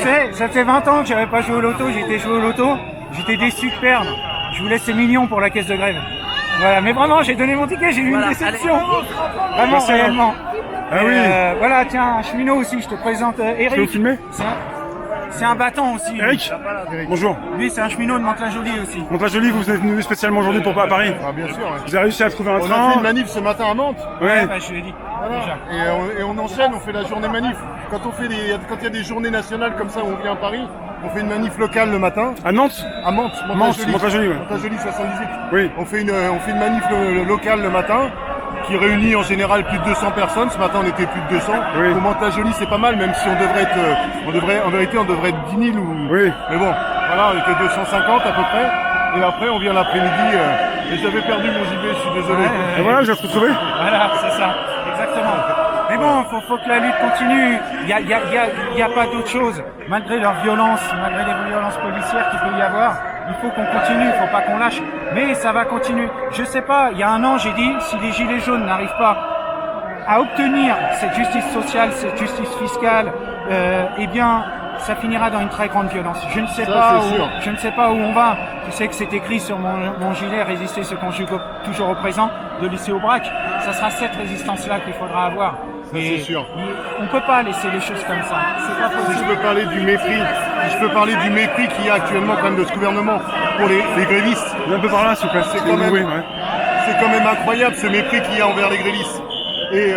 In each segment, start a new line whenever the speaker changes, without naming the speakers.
sais, ça fait 20 ans que j'avais pas joué au loto, j'étais joué au loto, j'étais déçu de perdre. Je vous laisse ces millions pour la caisse de grève. Voilà, mais vraiment, j'ai donné mon ticket, j'ai eu une déception. Vraiment, réellement.
Ah oui.
Voilà, tiens, un cheminot aussi, je te présente Eric.
Tu veux filmer?
C'est un battant aussi.
Eric, bonjour.
Lui, c'est un cheminot de Mantes-la-Jolie aussi.
Mantes-la-Jolie, vous êtes venu spécialement aujourd'hui pour à Paris.
Ah, bien sûr. Ouais.
Vous avez réussi à trouver un
On a
train.
fait une manif ce matin à Nantes.
Ouais.
Bah, je lui ai dit.
Voilà.
Déjà.
Et on enchaîne, on fait la journée manif. Quand il y a des journées nationales comme ça où on vient à Paris, on fait une manif locale le matin.
À Nantes?
À Mantes,
Mantes-la-Jolie, ouais.
Mantes-la-Jolie 78.
Oui.
On fait une manif locale le matin qui réunit en général plus de 200 personnes. Ce matin, on était plus de 200.
Oui.
Pour Mantes-la-Jolie, c'est pas mal, même si en vérité, on devrait être 10 000 ou.
Oui.
Mais bon, voilà, on était 250 à peu près. Et après, on vient l'après-midi. Et j'avais perdu mon JB, je suis désolé.
Et voilà, je vais te retrouver.
Voilà, c'est ça, exactement. Mais bon, faut que la lutte continue. Il y a pas d'autre chose. Malgré leur violence, malgré les violences policières qu'il peut y avoir, il faut qu'on continue, il faut pas qu'on lâche. Mais ça va continuer. Je sais pas, il y a un an, j'ai dit, si les gilets jaunes n'arrivent pas à obtenir cette justice sociale, cette justice fiscale, eh bien, ça finira dans une très grande violence. Je ne sais pas où on va. Je sais que c'est écrit sur mon gilet, résister se conjugue toujours au présent, de lycée Aubrac. Ça sera cette résistance-là qu'il faudra avoir.
C'est sûr.
On peut pas laisser les choses comme ça. C'est pas
Si
possible.
je peux parler du mépris qu'il y a actuellement quand même de ce gouvernement pour les grévistes.
Un peu par là, s'il vous plaît.
C'est quand même-
Oui, ouais.
C'est quand même incroyable ce mépris qu'il y a envers les grévistes. Et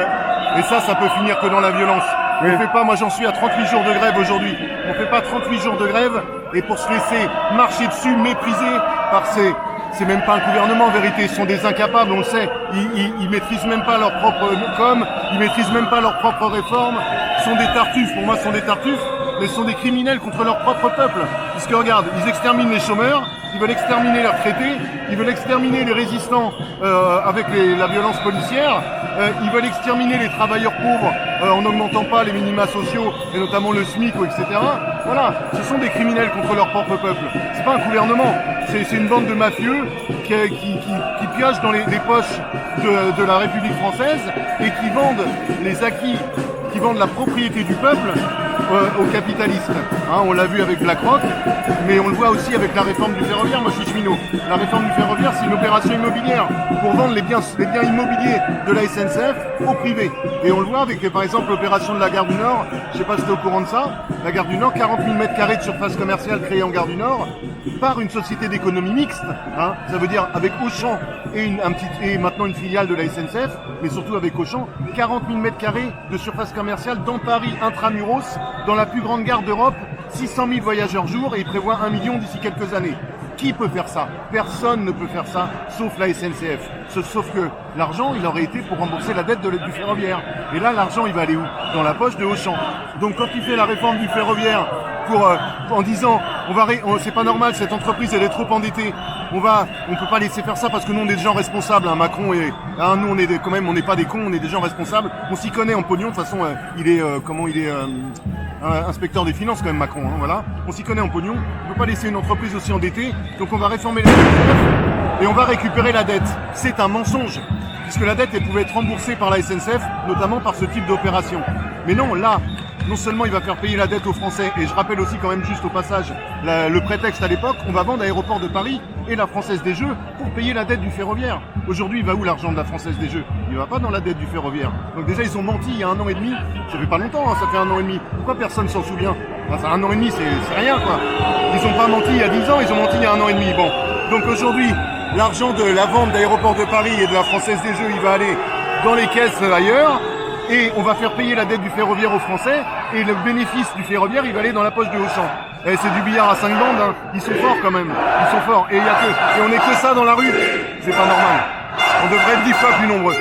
ça peut finir que dans la violence.
Oui.
On fait pas, moi j'en suis à 38 jours de grève aujourd'hui. On fait pas 38 jours de grève et pour se laisser marcher dessus, mépriser par c'est même pas un gouvernement en vérité, ils sont des incapables, on le sait. Ils maîtrisent même pas leur propre com, ils maîtrisent même pas leurs propres réformes. Ils sont des tartuffes, pour moi ce sont des tartuffes, mais ce sont des criminels contre leur propre peuple. Puisque regarde, ils exterminent les chômeurs, ils veulent exterminer les retraités, ils veulent exterminer les résistants avec la violence policière, ils veulent exterminer les travailleurs pauvres en n'augmentant pas les minima sociaux et notamment le SMIC, etc. Voilà, ce sont des criminels contre leur propre peuple. C'est pas un gouvernement, c'est une bande de mafieux qui piochent dans les poches de la République française et qui vendent les acquis, qui vendent la propriété du peuple aux capitalistes. Hein, on l'a vu avec BlackRock, mais on le voit aussi avec la réforme du ferroviaire. Moi, je suis cheminot. La réforme du ferroviaire, c'est une opération immobilière pour vendre les biens immobiliers de la SNCF au privé. Et on le voit avec, par exemple, l'opération de la Gare du Nord. Je sais pas si tu es au courant de ça. La Gare du Nord, 40 000 m² de surface commerciale créée en Gare du Nord par une société d'économie mixte. Hein, ça veut dire avec Auchan et maintenant une filiale de la SNCF, mais surtout avec Auchan. 40 000 m² de surface commerciale dans Paris intramuros, dans la plus grande gare d'Europe, 600 000 voyageurs jour et il prévoit 1 million d'ici quelques années. Qui peut faire ça? Personne ne peut faire ça, sauf la SNCF. Sauf que l'argent, il aurait été pour rembourser la dette du ferroviaire. Et là, l'argent, il va aller où? Dans la poche de Auchan. Donc quand il fait la réforme du ferroviaire en disant c'est pas normal, cette entreprise elle est trop endettée, on peut pas laisser faire ça parce que nous on est des gens responsables, hein, Macron et nous on est quand même, on n'est pas des cons, on est des gens responsables, on s'y connaît en pognon, de toute façon il est inspecteur des finances quand même Macron, hein, voilà, on s'y connaît en pognon, on peut pas laisser une entreprise aussi endettée, donc on va réformer la SNCF et on va récupérer la dette. C'est un mensonge, puisque la dette elle pouvait être remboursée par la SNCF, notamment par ce type d'opération. Mais non, là, non seulement il va faire payer la dette aux Français, et je rappelle aussi quand même juste au passage le prétexte à l'époque, on va vendre Aéroport de Paris et la Française des Jeux pour payer la dette du ferroviaire. Aujourd'hui, il va où l'argent de la Française des Jeux? Il va pas dans la dette du ferroviaire. Donc déjà, ils ont menti il y a 1 an et demi. Ça fait pas longtemps, hein, ça fait 1 an et demi. Pourquoi personne s'en souvient? Enfin, ça, 1 an et demi, c'est rien, quoi. Ils ont pas menti il y a 10 ans, ils ont menti il y a 1 an et demi. Bon. Donc aujourd'hui, l'argent de la vente d'Aéroport de Paris et de la Française des Jeux, il va aller dans les caisses ailleurs. Et on va faire payer la dette du ferroviaire aux Français, et le bénéfice du ferroviaire, il va aller dans la poche de Auchan. Et c'est du billard à 5 bandes, hein. Ils sont forts quand même, ils sont forts. Et on est que ça dans la rue, c'est pas normal. On devrait être 10 fois plus nombreux.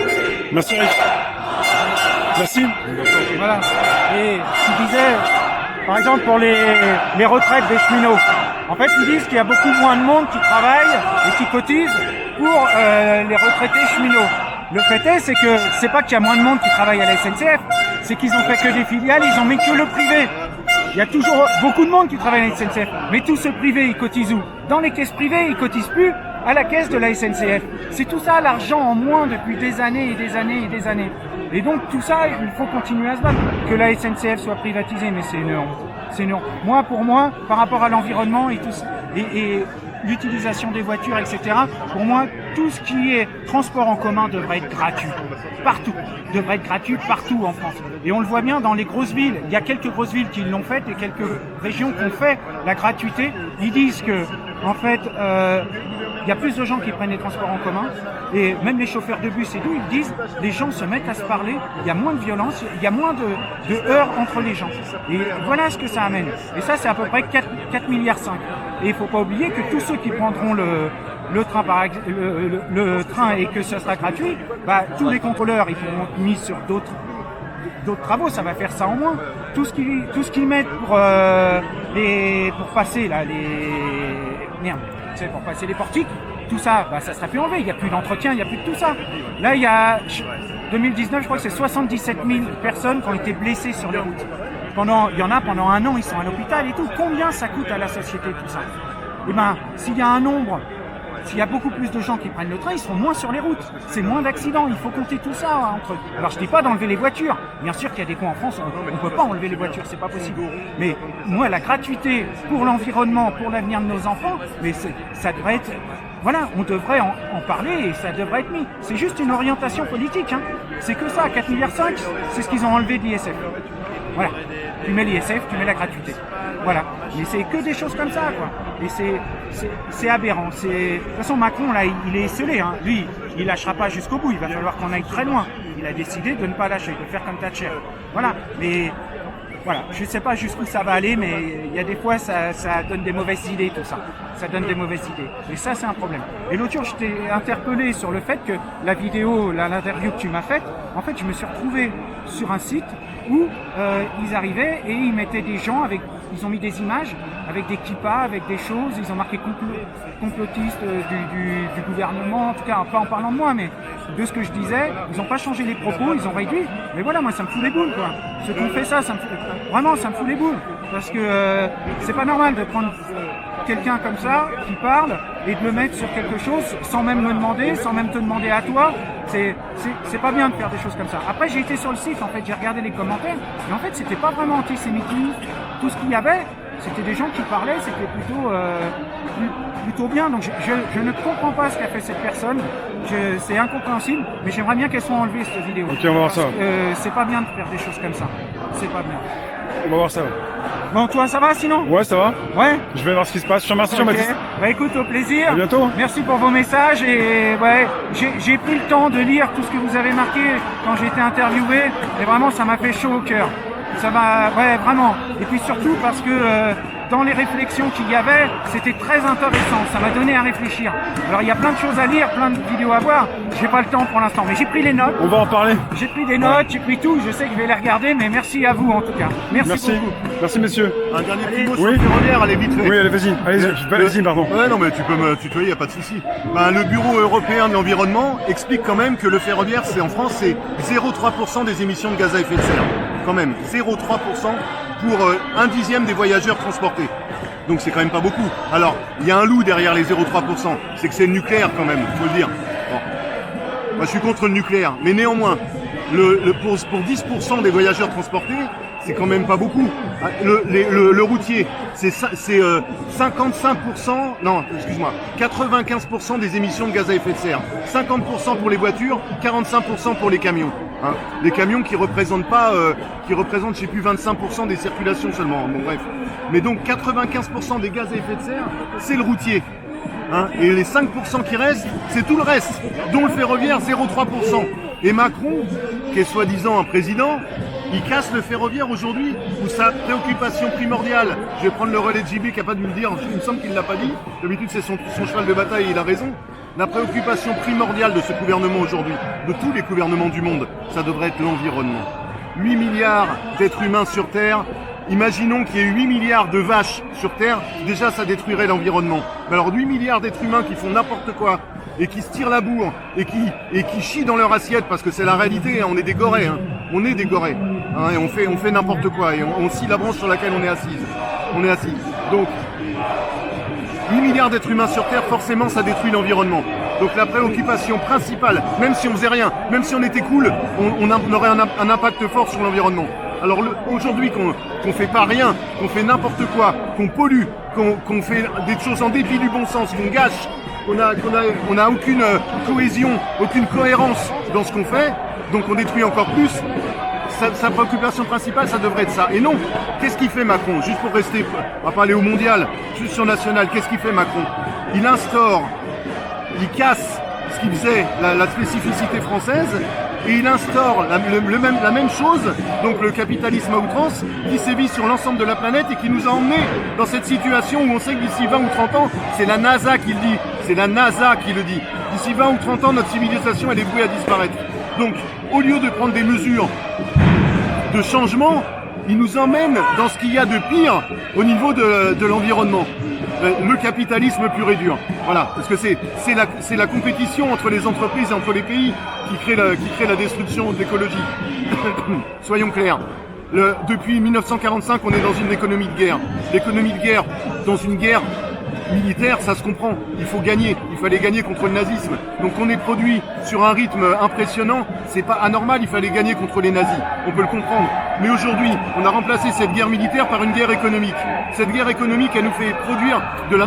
Merci Eric. Merci.
Voilà. Et tu disais, par exemple, pour les retraites des cheminots, en fait, ils disent qu'il y a beaucoup moins de monde qui travaille et qui cotise pour les retraités cheminots. Le fait est, c'est que c'est pas qu'il y a moins de monde qui travaille à la SNCF, c'est qu'ils ont fait que des filiales, ils ont mis que le privé. Il y a toujours beaucoup de monde qui travaille à la SNCF, mais tout ce privé, il cotise où? Dans les caisses privées, ils cotisent plus à la caisse de la SNCF. C'est tout ça l'argent en moins depuis des années et des années et des années. Et donc tout ça, il faut continuer à se battre. Que la SNCF soit privatisée, mais c'est une honte. C'est énorme. Pour moi, par rapport à l'environnement et tout ça, et l'utilisation des voitures, etc. Pour moi, tout ce qui est transport en commun devrait être gratuit. Partout. Devrait être gratuit partout en France. Et on le voit bien dans les grosses villes. Il y a quelques grosses villes qui l'ont fait et quelques régions qui ont fait la gratuité. Ils disent que, en fait, il y a plus de gens qui prennent les transports en commun. Et même les chauffeurs de bus et tout, ils disent, les gens se mettent à se parler, il y a moins de violence, il y a moins de heurts entre les gens. Et voilà ce que ça amène. Et ça, c'est à peu près 4,5 milliards. Et il faut pas oublier que tous ceux qui prendront le train par le train et que ce sera gratuit, bah, tous les contrôleurs, ils pourront être mis sur d'autres travaux, ça va faire ça en moins. Tout ce qu'ils mettent pour passer là, pour passer les portiques, tout ça, bah, ça sera plus enlevé. Il n'y a plus d'entretien, il n'y a plus de tout ça. Là, il y a 2019, je crois que c'est 77 000 personnes qui ont été blessées sur les routes. Il y en a pendant un an, ils sont à l'hôpital et tout. Combien ça coûte à la société tout ça? Eh ben, s'il y a beaucoup plus de gens qui prennent le train, ils seront moins sur les routes. C'est moins d'accidents. Il faut compter tout ça entre eux. Alors, je dis pas d'enlever les voitures. Bien sûr qu'il y a des coins en France, on peut pas enlever les voitures, c'est pas possible. Mais moi, la gratuité pour l'environnement, pour l'avenir de nos enfants, mais ça devrait être. Voilà, on devrait en parler et ça devrait être mis. C'est juste une orientation politique. Hein. C'est que ça, 4,5 milliards, c'est ce qu'ils ont enlevé de l'ISF. Voilà. Tu mets l'ISF, tu mets la gratuité. Voilà. Mais c'est que des choses comme ça, quoi. Et c'est aberrant. De toute façon, Macron, là, il est esselé. Hein. Lui, il lâchera pas jusqu'au bout. Il va falloir qu'on aille très loin. Il a décidé de ne pas lâcher, de faire comme Thatcher. Voilà. Mais voilà, je ne sais pas jusqu'où ça va aller, mais il y a des fois, ça donne des mauvaises idées, tout ça. Ça donne des mauvaises idées. Et ça, c'est un problème. Et l'autre jour, je t'ai interpellé sur le fait que la vidéo, l'interview que tu m'as faite, en fait, je me suis retrouvé sur un site où ils arrivaient et ils mettaient des gens ils ont mis des images avec des kippas, avec des choses, ils ont marqué complotistes du gouvernement, en tout cas pas en parlant de moi, mais de ce que je disais. Ils n'ont pas changé les propos, ils ont réduit. Mais voilà, moi ça me fout les boules, quoi. Ceux qui ont fait ça, ça me fout les boules. Parce que c'est pas normal de prendre quelqu'un comme ça qui parle et de le mettre sur quelque chose sans même me demander, sans même te demander à toi. C'est pas bien de faire des choses comme ça. Après, j'ai été sur le site, en fait, j'ai regardé les commentaires, et en fait, c'était pas vraiment antisémitisme. Tout ce qu'il y avait, c'était des gens qui parlaient, c'était plutôt bien. Donc, je ne comprends pas ce qu'a fait cette personne. C'est incompréhensible, mais j'aimerais bien qu'elle soit enlevée, cette vidéo.
Ok, on va voir ça.
C'est pas bien de faire des choses comme ça. C'est pas bien.
On va voir ça.
Bon, toi, ça va sinon?
Ouais, ça va.
Ouais.
Je vais voir ce qui se passe. Je te remercie, Jean-Baptiste.
Bah écoute, au plaisir.
À bientôt.
Merci pour vos messages et ouais, j'ai pris le temps de lire tout ce que vous avez marqué quand j'ai été interviewé et vraiment ça m'a fait chaud au cœur. Ça m'a, ouais, vraiment. Et puis surtout parce que dans les réflexions qu'il y avait, c'était très intéressant. Ça m'a donné à réfléchir. Alors il y a plein de choses à lire, plein de vidéos à voir. J'ai pas le temps pour l'instant, mais j'ai pris les notes.
On va en parler.
J'ai pris des notes, j'ai pris tout. Je sais que je vais les regarder, mais merci à vous en tout cas. Merci beaucoup.
Merci, messieurs.
Un dernier petit mot sur le ferroviaire, allez vite fait.
Oui, allez, vas-y. Allez-y, pardon.
Ouais, non, mais tu peux me tutoyer, y a pas de souci. Ben, le Bureau européen de l'environnement explique quand même que le ferroviaire, en France, c'est 0,3% des émissions de gaz à effet de serre. Quand même, 0,3% pour 1/10 des voyageurs transportés. Donc c'est quand même pas beaucoup. Alors, il y a un loup derrière les 0,3%, c'est que c'est le nucléaire quand même, il faut le dire. Bon. Moi je suis contre le nucléaire, mais néanmoins, pour 10% des voyageurs transportés, c'est quand même pas beaucoup. Le routier, c'est 55%, non, excuse-moi, 95% des émissions de gaz à effet de serre. 50% pour les voitures, 45% pour les camions. Hein. Les camions qui représentent, je sais plus, 25% des circulations seulement. Bon, bref. Mais donc 95% des gaz à effet de serre, c'est le routier. Hein. Et les 5% qui restent, c'est tout le reste, dont le ferroviaire, 0,3%. Et Macron, qui est soi-disant un président, il casse le ferroviaire aujourd'hui, où sa préoccupation primordiale, je vais prendre le relais de JB qui n'a pas dû le dire, il me semble qu'il ne l'a pas dit, d'habitude c'est son cheval de bataille et il a raison. La préoccupation primordiale de ce gouvernement aujourd'hui, de tous les gouvernements du monde, ça devrait être l'environnement. 8 milliards d'êtres humains sur Terre, imaginons qu'il y ait 8 milliards de vaches sur Terre, déjà ça détruirait l'environnement. Alors 8 milliards d'êtres humains qui font n'importe quoi, et qui se tirent la bourre, et qui chient dans leur assiette, parce que c'est la réalité, hein, on est des gorées, hein, on est des gorées, hein, et on fait n'importe quoi, et on scie la branche sur laquelle on est assis. Donc, 8 milliards d'êtres humains sur Terre, forcément ça détruit l'environnement. Donc la préoccupation principale, même si on faisait rien, même si on était cool, on aurait un impact fort sur l'environnement. Alors aujourd'hui qu'on fait pas rien, qu'on fait n'importe quoi, qu'on pollue, qu'on fait des choses en dépit du bon sens, qu'on gâche, on a aucune cohésion, aucune cohérence dans ce qu'on fait, donc on détruit encore plus. Sa préoccupation principale, ça devrait être ça. Et non, qu'est-ce qu'il fait Macron? Juste pour rester, on va pas aller au mondial, juste sur national, qu'est-ce qu'il fait Macron? Il instaure, il casse ce qu'il faisait, la spécificité française, et il instaure la même chose, donc le capitalisme à outrance, qui sévit sur l'ensemble de la planète et qui nous a emmenés dans cette situation où on sait que d'ici 20 ou 30 ans, c'est la NASA qui le dit, c'est la NASA qui le dit. D'ici 20 ou 30 ans, notre civilisation elle est vouée à disparaître. Donc, au lieu de prendre des mesures de changement, il nous emmène dans ce qu'il y a de pire au niveau de l'environnement. Le capitalisme pur et dur. Voilà, parce que c'est la compétition entre les entreprises et entre les pays qui crée la destruction de l'écologie. Soyons clairs. Depuis 1945, on est dans une économie de guerre. L'économie de guerre, dans une guerre militaire, ça se comprend. Il faut gagner. Il fallait gagner contre le nazisme. Donc on est produit sur un rythme impressionnant. C'est pas anormal. Il fallait gagner contre les nazis. On peut le comprendre. Mais aujourd'hui, on a remplacé cette guerre militaire par une guerre économique. Cette guerre économique, elle nous fait produire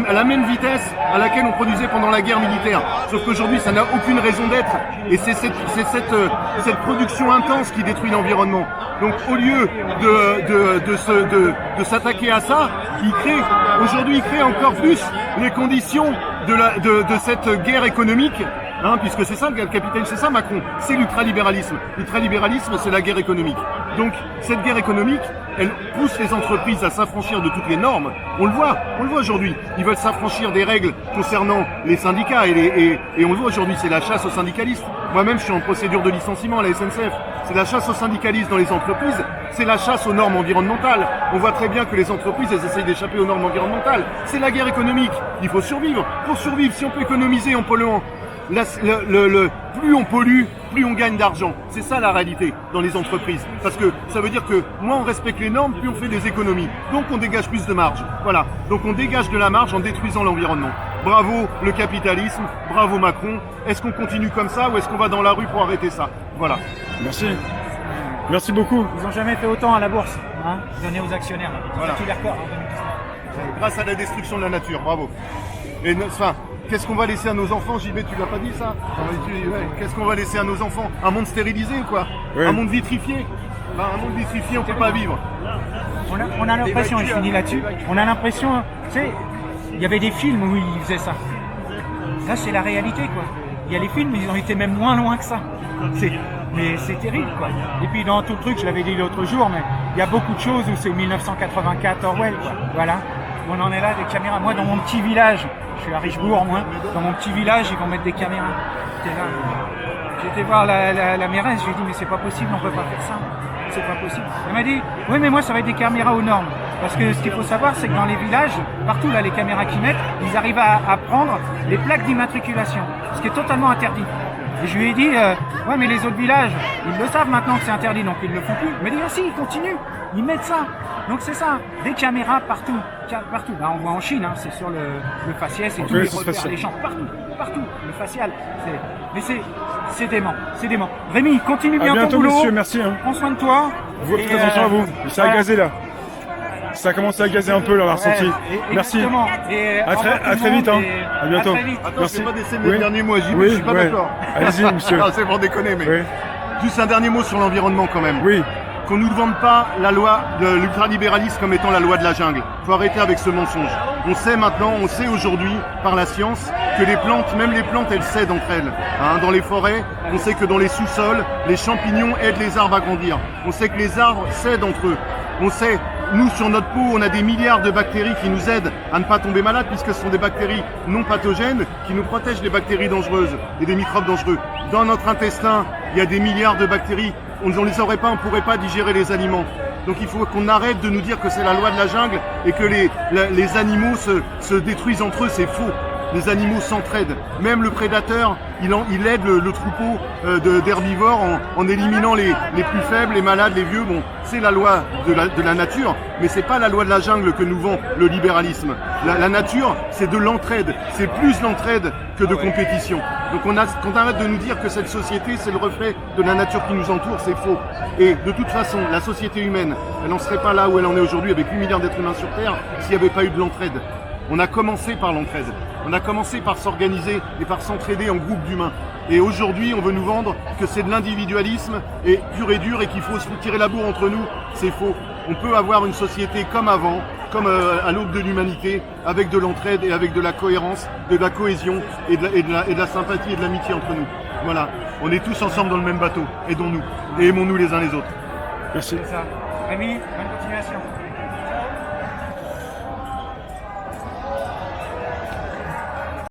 à la même vitesse à laquelle on produisait pendant la guerre militaire. Sauf qu'aujourd'hui, ça n'a aucune raison d'être. Et c'est cette production intense qui détruit l'environnement. Donc au lieu de s'attaquer à ça, aujourd'hui il crée encore plus les conditions de cette guerre économique, hein, puisque c'est ça le capitalisme, c'est ça Macron, c'est l'ultralibéralisme. L'ultralibéralisme, c'est la guerre économique. Donc cette guerre économique, elle pousse les entreprises à s'affranchir de toutes les normes. On le voit aujourd'hui. Ils veulent s'affranchir des règles concernant les syndicats et on le voit aujourd'hui, c'est la chasse aux syndicalistes. Moi-même, je suis en procédure de licenciement à la SNCF. C'est la chasse aux syndicalistes dans les entreprises, c'est la chasse aux normes environnementales. On voit très bien que les entreprises, elles essayent d'échapper aux normes environnementales. C'est la guerre économique. Il faut survivre. Pour survivre, si on peut économiser en polluant, plus on pollue, plus on gagne d'argent. C'est ça la réalité dans les entreprises. Parce que ça veut dire que moins on respecte les normes, plus on fait des économies. Donc on dégage plus de marge. Voilà. Donc on dégage de la marge en détruisant l'environnement. Bravo le capitalisme, bravo Macron. Est-ce qu'on continue comme ça ou est-ce qu'on va dans la rue pour arrêter ça? Voilà.
Merci. Merci beaucoup.
Ils n'ont jamais fait autant à la bourse, hein, donné aux actionnaires.
Voilà.
Tous les records en 2019.
Grâce à la destruction de la nature, bravo. Et enfin, qu'est-ce qu'on va laisser à nos enfants, JB, tu l'as pas dit ça? Qu'est-ce qu'on va laisser à nos enfants? Un monde stérilisé ou quoi?
Oui.
Un monde vitrifié? Ben, un monde vitrifié, on peut pas vivre.
On a l'impression, et je finis là-dessus, on a l'impression, tu sais, il y avait des films où ils faisaient ça. Là, c'est la réalité, quoi. Il y a les films, ils ont été même moins loin que ça. Mais c'est terrible, quoi. Et puis dans tout le truc, je l'avais dit l'autre jour, mais il y a beaucoup de choses où c'est 1984 Orwell, quoi. Voilà. On en est là, des caméras. Moi, dans mon petit village, je suis à Richebourg, moi, dans mon petit village, ils vont mettre des caméras. J'étais voir la mairesse, je lui ai dit, mais c'est pas possible, on peut pas faire ça. C'est pas possible. Elle m'a dit, oui, mais moi, ça va être des caméras aux normes. Parce que ce qu'il faut savoir, c'est que dans les villages, partout là, les caméras qu'ils mettent, ils arrivent à prendre les plaques d'immatriculation, ce qui est totalement interdit. Et je lui ai dit, ouais, mais les autres villages, ils le savent maintenant que c'est interdit, donc ils le font plus. Il m'a dit, ah si, ils continuent, ils mettent ça. Donc c'est ça, des caméras partout, partout. Là, on voit en Chine, hein, c'est sur le faciès et tout, les repères, les champs, partout, le facial. Mais c'est dément, c'est dément. Rémi, continue bien
bientôt,
ton boulot.
monsieur, merci. Hein.
Prends soin de toi.
Faites attention à vous. Ça a gazé là. Ça a commencé à gazer un peu là, on l'a ressenti. Merci.
Et
à très vite. Hein. À bientôt.
Attends,
Merci.
je vais pas décès mes derniers mots à JB, je suis pas d'accord.
Allez-y, monsieur.
Non, c'est pour déconner, mais
Oui.
juste un dernier mot sur l'environnement quand même.
Oui.
Qu'on ne nous vende pas la loi de l'ultralibéralisme comme étant la loi de la jungle. Faut arrêter avec ce mensonge. On sait maintenant, on sait aujourd'hui par la science que les plantes, même les plantes, elles cèdent entre elles. Hein, dans les forêts, on sait que dans les sous-sols, les champignons aident les arbres à grandir. On sait que les arbres cèdent entre eux. On sait, nous sur notre peau, on a des milliards de bactéries qui nous aident à ne pas tomber malade puisque ce sont des bactéries non pathogènes qui nous protègent des bactéries dangereuses et des microbes dangereux. Dans notre intestin, il y a des milliards de bactéries. On ne les aurait pas, on ne pourrait pas digérer les aliments. Donc il faut qu'on arrête de nous dire que c'est la loi de la jungle et que les animaux se détruisent entre eux, c'est faux. Les animaux s'entraident. Même le prédateur, il aide le troupeau d'herbivores en éliminant les plus faibles, les malades, les vieux. Bon, c'est la loi de la nature, mais c'est pas la loi de la jungle que nous vend le libéralisme. La nature, c'est de l'entraide. C'est plus l'entraide que de compétition. Donc qu'on arrête de nous dire que cette société, c'est le reflet de la nature qui nous entoure, c'est faux. Et de toute façon, la société humaine, elle n'en serait pas là où elle en est aujourd'hui avec 8 milliards d'êtres humains sur Terre s'il n'y avait pas eu de l'entraide. On a commencé par l'entraide. On a commencé par s'organiser et par s'entraider en groupe d'humains. Et aujourd'hui, on veut nous vendre que c'est de l'individualisme et pur et dur et qu'il faut se tirer la bourre entre nous. C'est faux. On peut avoir une société comme avant, comme à l'aube de l'humanité, avec de l'entraide et avec de la cohérence, de la cohésion et de la sympathie et de l'amitié entre nous. Voilà. On est tous ensemble dans le même bateau. Aidons-nous et aimons-nous les uns les autres.
Merci.
C'est ça. Rémi, bonne continuation.